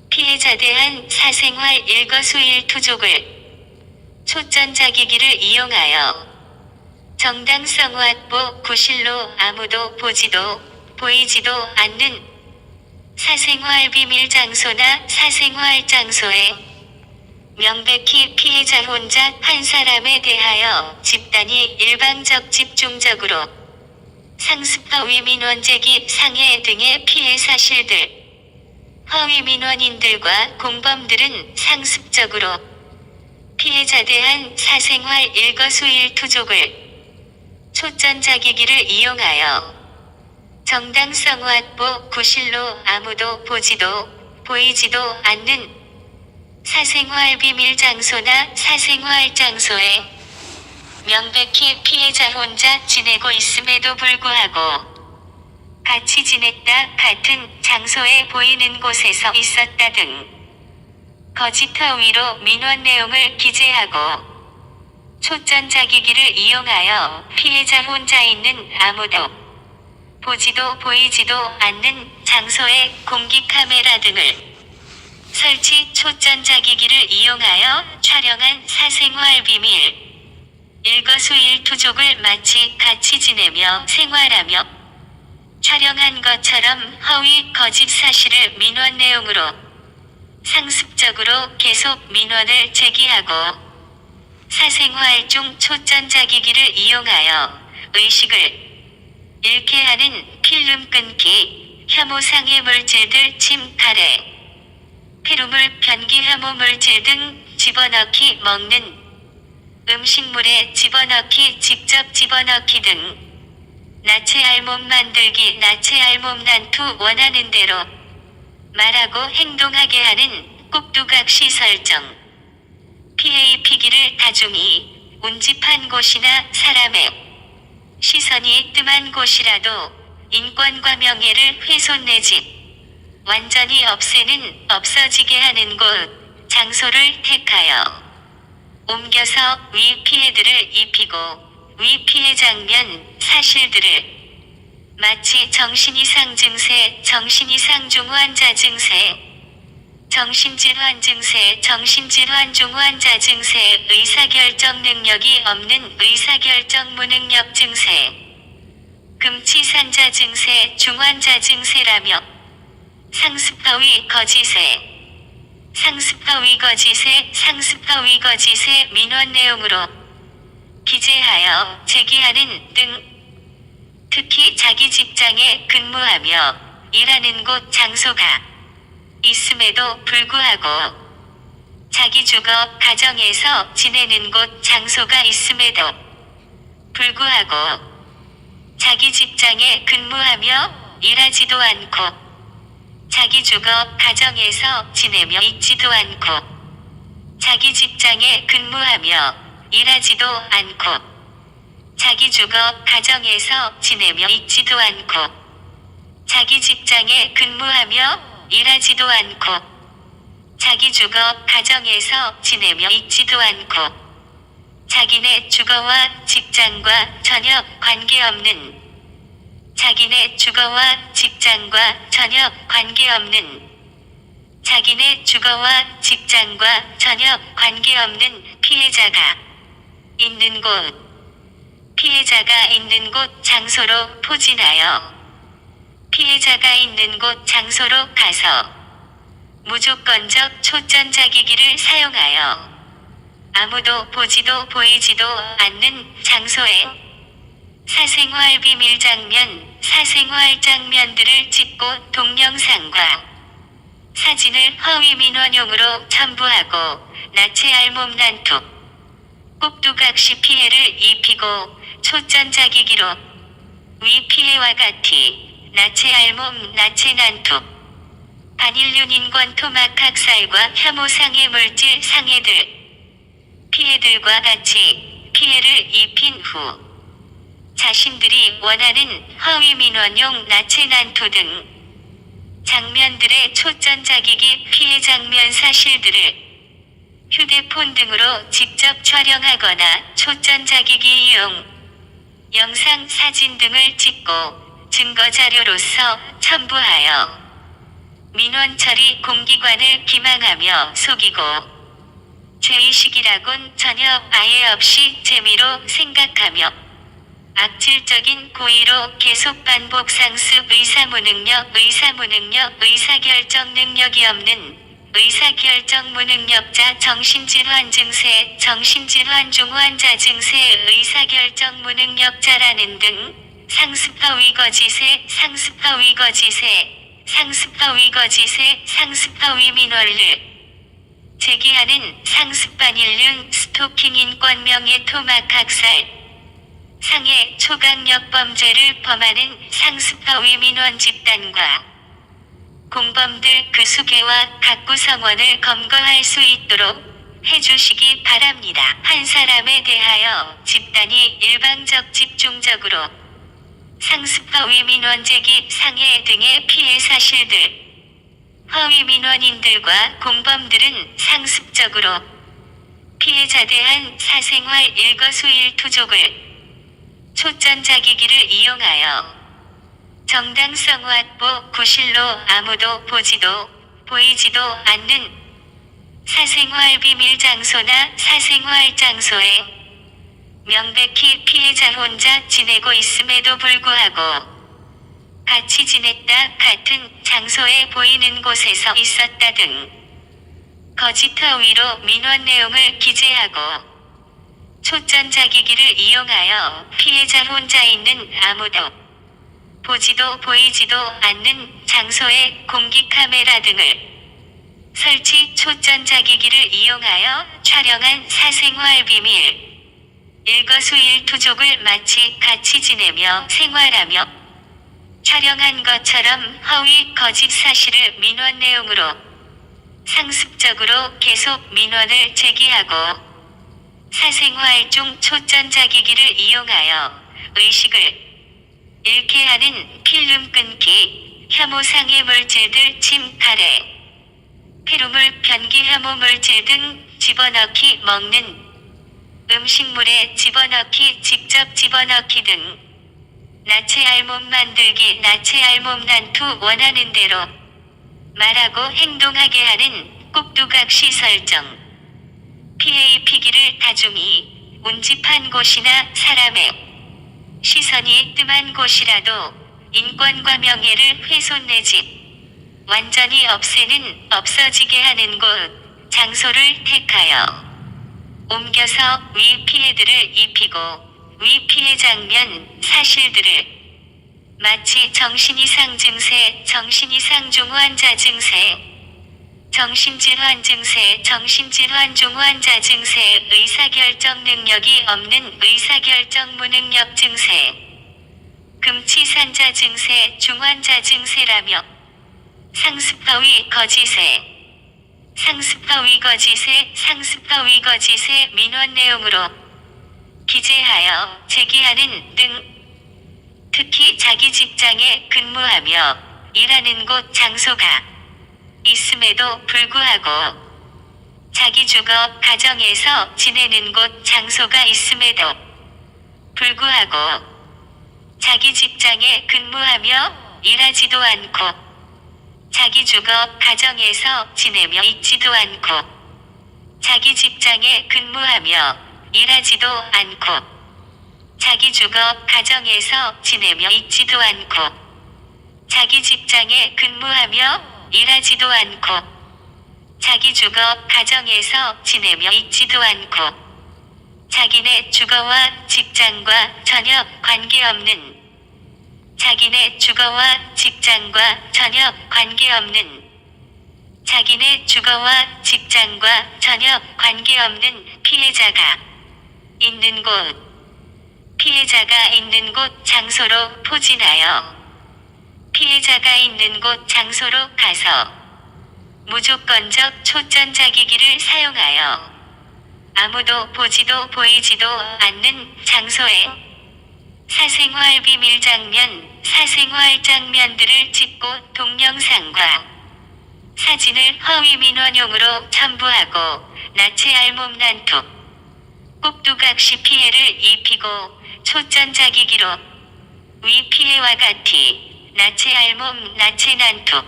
피해자 대한 사생활 일거수일투족을 초전자기기를 이용하여 정당성 확보 구실로 아무도 보지도 보이지도 않는 사생활 비밀 장소나 사생활 장소에 명백히 피해자 혼자 한 사람에 대하여 집단이 일방적 집중적으로 상습 허위 민원 제기 상해 등의 피해 사실들, 허위 민원인들과 공범들은 상습적으로 피해자 대한 사생활 일거수일투족을 초전자기기를 이용하여 정당성 확보 구실로 아무도 보지도 보이지도 않는 사생활 비밀 장소나 사생활 장소에 명백히 피해자 혼자 지내고 있음에도 불구하고 같이 지냈다 같은 장소에 보이는 곳에서 있었다 등 거짓 허위로 민원 내용을 기재하고 초전자기기를 이용하여 피해자 혼자 있는 아무도 보지도 보이지도 않는 장소에 공기카메라 등을 설치 초전자기기를 이용하여 촬영한 사생활 비밀 일거수일투족을 마치 같이 지내며 생활하며 촬영한 것처럼 허위 거짓 사실을 민원 내용으로 상습적으로 계속 민원을 제기하고 사생활 중 초전자기기를 이용하여 의식을 잃게 하는 필름 끊기, 혐오상해 물질들 침, 가래, 피루물, 변기 혐오 물질 등 집어넣기 먹는 음식물에 집어넣기 직접 집어넣기 등 나체 알몸 만들기 나체 알몸 난투 원하는 대로 말하고 행동하게 하는 꼭두각시 설정 피해 피기를 다중이 운집한 곳이나 사람의 시선이 뜸한 곳이라도 인권과 명예를 훼손 내지 완전히 없애는 없어지게 하는 곳 장소를 택하여 옮겨서 위 피해들을 입히고 위 피해 장면 사실들을 마치 정신이상 증세 정신이상 중 환자 증세 정신질환 증세 정신질환 중 환자 증세 의사결정 능력이 없는 의사결정 무능력 증세 금치산자 증세 중환자 증세라며 상습허위 거짓에 상습허위 거짓에 상습허위 거짓의 민원 내용으로 기재하여 제기하는 등 특히 자기 직장에 근무하며 일하는 곳 장소가 있음에도 불구하고 자기 주거 가정에서 지내는 곳 장소가 있음에도 불구하고 자기 직장에 근무하며 일하지도 않고 자기 주거 가정에서 지내며 있지도 않고 자기 직장에 근무하며 일하지도 않고 자기 주거 가정에서 지내며 있지도 않고 자기 직장에 근무하며 일하지도 않고 자기 주거 가정에서 지내며 있지도 않고 자기네 주거와 직장과 전혀 관계없는 자기네 주거와 직장과 전혀 관계없는 자기네 주거와 직장과 전혀 관계없는 피해자가 있는 곳 피해자가 있는 곳 장소로 포진하여 피해자가 있는 곳 장소로 가서 무조건적 초전자기기를 사용하여 아무도 보지도 보이지도 않는 장소에 사생활 비밀 장면, 사생활 장면들을 찍고 동영상과 사진을 허위 민원용으로 첨부하고 나체 알몸 난투, 꼭두각시 피해를 입히고 초전자기기로 위 피해와 같이 나체 알몸 나체 난투, 반인륜 인권 토막 학살과 혐오상해 물질 상해들, 피해들과 같이 피해를 입힌 후 자신들이 원하는 허위 민원용 나체 난투 등 장면들의 초전자기기 피해 장면 사실들을 휴대폰 등으로 직접 촬영하거나 초전자기기 이용 영상 사진 등을 찍고 증거자료로서 첨부하여 민원 처리 공기관을 기망하며 속이고 죄의식이라곤 전혀 아예 없이 재미로 생각하며 악질적인 고의로 계속 반복 상습 의사무능력, 의사결정 능력이 없는 의사결정 무능력자, 정신질환 증세, 정신질환 중환자 증세, 의사결정 무능력자라는 등 상습화 위거짓에 상습화 위민원을 제기하는 상습반일륜 스토킹 인권명예 토막 학살 상해 초강력 범죄를 범하는 상습화 위민원 집단과 공범들 그 수계와 각 구성원을 검거할 수 있도록 해주시기 바랍니다. 한 사람에 대하여 집단이 일방적 집중적으로 상습화 위민원 제기 상해 등의 피해 사실들 허위 민원인들과 공범들은 상습적으로 피해자 대한 사생활 일거수일투족을 초전자기기를 이용하여 정당성 확보 구실로 아무도 보이지도 않는 사생활 비밀 장소나 사생활 장소에 명백히 피해자 혼자 지내고 있음에도 불구하고 같이 지냈다 같은 장소에 보이는 곳에서 있었다 등 거짓 허위로 민원 내용을 기재하고 초전자기기를 이용하여 피해자 혼자 있는 아무도 보이지도 않는 장소에 공기 카메라 등을 설치 초전자기기를 이용하여 촬영한 사생활 비밀 일거수일투족을 마치 같이 지내며 생활하며 촬영한 것처럼 허위 거짓 사실을 민원 내용으로 상습적으로 계속 민원을 제기하고 사생활 중 초전자기기를 이용하여 의식을 잃게 하는 필름 끊기, 혐오상해 물질들 침, 가래, 폐루물, 변기 혐오 물질 등 집어넣기 먹는 음식물에 집어넣기 직접 집어넣기 등 나체 알몸 만들기 나체 알몸 난투 원하는 대로 말하고 행동하게 하는 꼭두각시 설정 피해 입히기를 다중이 운집한 곳이나 사람의 시선이 뜸한 곳이라도 인권과 명예를 훼손 내지 완전히 없애는 없어지게 하는 곳 장소를 택하여 옮겨서 위 피해들을 입히고 위 피해 장면 사실들을 마치 정신이상 증세 정신이상 중환자 증세 정신질환 증세 정신질환 중환자 증세 의사결정 능력이 없는 의사결정 무능력 증세 금치산자 증세 중환자 증세라며 상습허위 거짓에 상습허위 거짓에 민원 내용으로 기재하여 제기하는 등 특히 자기 직장에 근무하며 일하는 곳 장소가 있음에도 불구하고 자기 주거 가정에서 지내는 곳 장소가 있음에도 불구하고 자기 직장에 근무하며 일하지도 않고 자기 주거 가정에서 지내며 있지도 않고 자기 직장에 근무하며 일하지도 않고 자기 주거 가정에서 지내며 있지도 않고 자기 직장에 근무하며 일하지도 않고 자기 주거 가정에서 지내며 있지도 않고 자기네 주거와 직장과 전혀 관계없는 자기네 주거와 직장과 전혀 관계없는 자기네 주거와 직장과 전혀 관계없는 피해자가 있는 곳 장소로 포진하여 피해자가 있는 곳 장소로 가서 무조건적 초전자기기를 사용하여 아무도 보이지도 않는 장소에 사생활 비밀 장면, 사생활 장면들을 찍고 동영상과 사진을 허위 민원용으로 첨부하고 나체 알몸 난투, 꼭두각시 피해를 입히고 초전자기기로 위 피해와 같이 나체 알몸 나체 난투,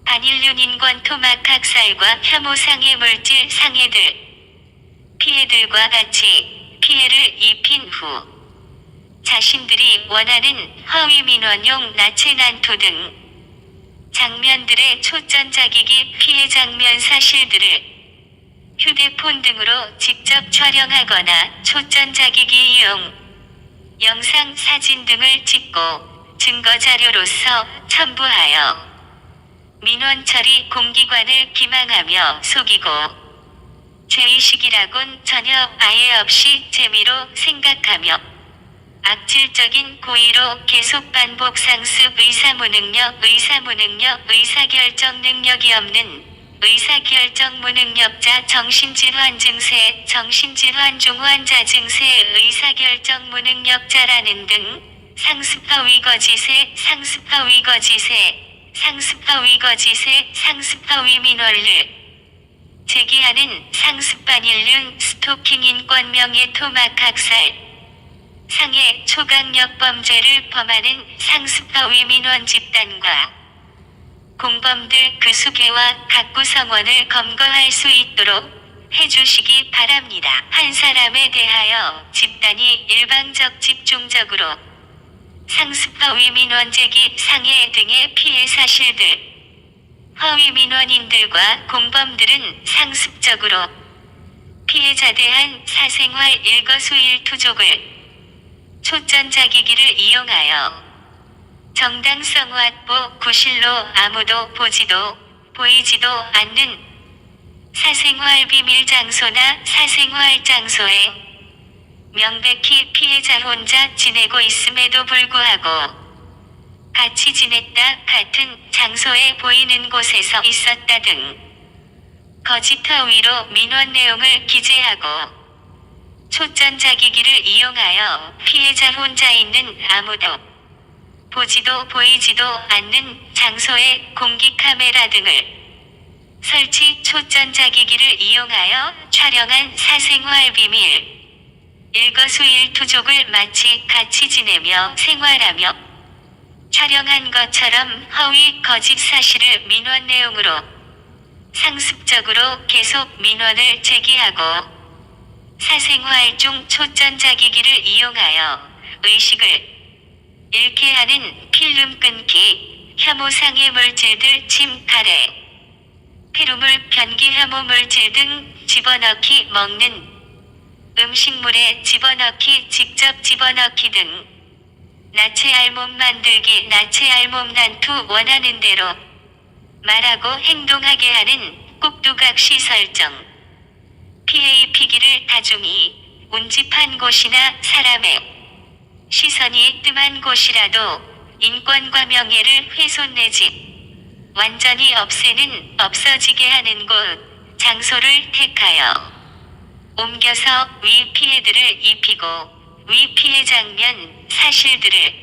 반영 반인륜 인권 토막 학살과 혐오상해 물질 상해들 피해들과 같이 피해를 입힌 후 자신들이 원하는 허위 민원용 나체 난투 등 장면들의 초전자기기 피해 장면 사실들을 휴대폰 등으로 직접 촬영하거나 초전자기기 이용, 영상, 사진 등을 찍고 증거자료로서 첨부하여 민원 처리 공기관을 기망하며 속이고 죄의식이라곤 전혀 아예 없이 재미로 생각하며 악질적인 고의로 계속 반복 상습 의사결정 능력이 없는 의사결정 무능력자 정신질환 증세 정신질환 중환자 증세 의사결정 무능력자라는 등 상습화 위거짓에 상습화 위민원을 제기하는 상습반인륜 스토킹 인권 명예 토막 학살 상해 초강력 범죄를 범하는 상습화 위민원 집단과 공범들 그 수계와 각 구성원을 검거할 수 있도록 해주시기 바랍니다. 한 사람에 대하여 집단이 일방적 집중적으로 상습화 위민원 제기 상해 등의 피해 사실들 허위 민원인들과 공범들은 상습적으로 피해자 대한 사생활 일거수일투족을 초전자기기를 이용하여 정당성 확보 구실로 아무도 보이지도 않는 사생활 비밀 장소나 사생활 장소에 명백히 피해자 혼자 지내고 있음에도 불구하고 같이 지냈다 같은 장소에 보이는 곳에서 있었다 등 거짓 허위로 민원 내용을 기재하고 초전자기기를 이용하여 피해자 혼자 있는 아무도 보이지도 않는 장소에 공기카메라 등을 설치 초전자기기를 이용하여 촬영한 사생활 비밀 일거수일투족을 마치 같이 지내며 생활하며 촬영한 것처럼 허위 거짓 사실을 민원 내용으로 상습적으로 계속 민원을 제기하고 사생활 중 초전자기기를 이용하여 의식을 잃게 하는 필름 끊기, 혐오상해 물질들 침, 가래, 피루물, 변기 혐오 물질 등 집어넣기 먹는 음식물에 집어넣기 직접 집어넣기 등 나체 알몸 만들기 나체 알몸 난투 원하는 대로 말하고 행동하게 하는 꼭두각시 설정 피해 입히기를 다중이 운집한 곳이나 사람의 시선이 뜸한 곳이라도 인권과 명예를 훼손 내지 완전히 없애는 없어지게 하는 곳, 장소를 택하여 옮겨서 위 피해들을 입히고 위 피해 장면, 사실들을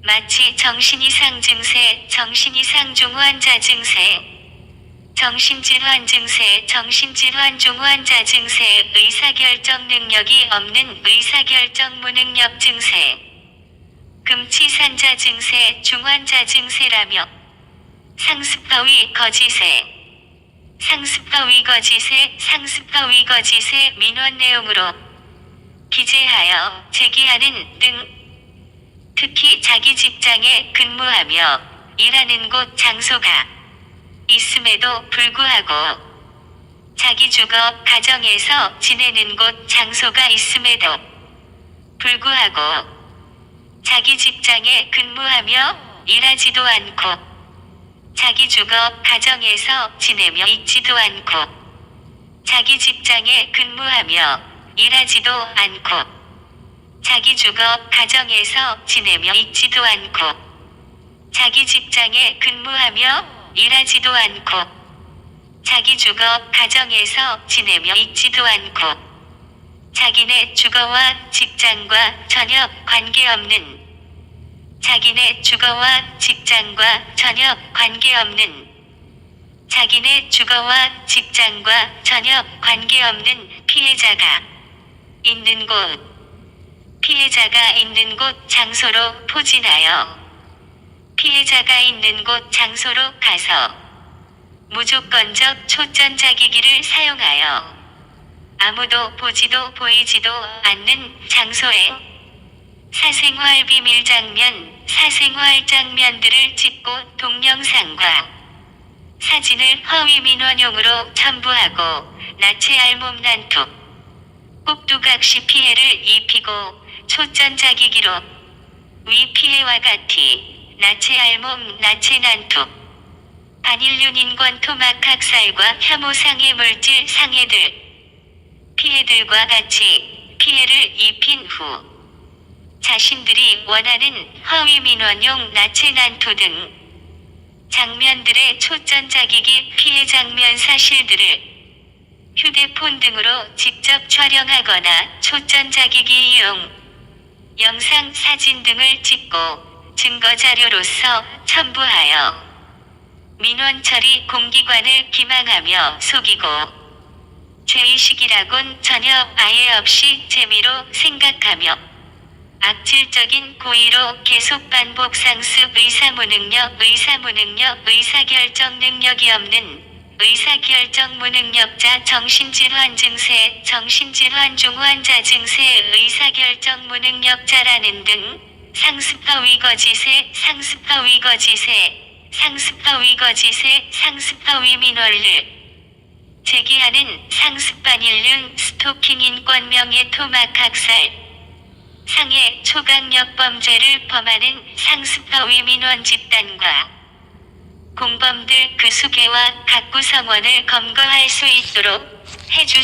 마치 정신이상 증세, 정신이상 중환자 증세, 정신질환 증세, 정신질환 중환자 증세, 의사결정 능력이 없는 의사결정 무능력 증세, 금치산자 증세, 중환자 증세라며 상습허위 거짓에 상습허위 거짓의 민원 내용으로 기재하여 제기하는 등 특히 자기 직장에 근무하며 일하는 곳 장소가 있음에도 불구하고 자기 주거 가정에서 지내는 곳 장소가 있음에도 불구하고 자기 직장에 근무하며 일하지도 않고 자기 주거 가정에서 지내며 있지도 않고 자기 직장에 근무하며 일하지도 않고 자기 주거 가정에서 지내며 있지도 않고 자기 직장에 근무하며 일하지도 않고 자기 주거 가정에서 지내며 있지도 않고 자기네 주거와 직장과 전혀 관계없는 자기네 주거와 직장과 전혀 관계없는 자기네 주거와 직장과 전혀 관계없는 피해자가 있는 곳 장소로 포진하여 피해자가 있는 곳 장소로 가서 무조건적 초전자기기를 사용하여 아무도 보지도 보이지도 않는 장소에 사생활 비밀 장면, 사생활 장면들을 찍고 동영상과 사진을 허위 민원용으로 첨부하고 나체 알몸 난투, 꼭두각시 피해를 입히고 초전자기기로 위 피해와 같이 나체 알몸 나체 난투, 반인륜 인권 토막 학살과 혐오상해 물질 상해들, 피해들과 같이 피해를 입힌 후 자신들이 원하는 허위 민원용 나체 난투 등 장면들의 초전자기기 피해 장면 사실들을 휴대폰 등으로 직접 촬영하거나 초전자기기 이용 영상 사진 등을 찍고 증거자료로서 첨부하여 민원 처리 공기관을 기망하며 속이고 죄의식이라곤 전혀 아예 없이 재미로 생각하며 악질적인 고의로 계속 반복 상습 의사무능력, 의사결정 능력이 없는 의사결정 무능력자, 정신질환 증세, 정신질환 중 환자 증세, 의사결정 무능력자라는 등 상습허 위거짓에 상습허 위거짓에 상습허 위거짓에 상습허 위민원을 제기하는 상습 반인륜 스토킹 인권 명예 토막 학살 상해 초강력 범죄를 범하는 상습허 위민원 집단과 공범들 그 수개와 각 구성원을 검거할 수 있도록 해주시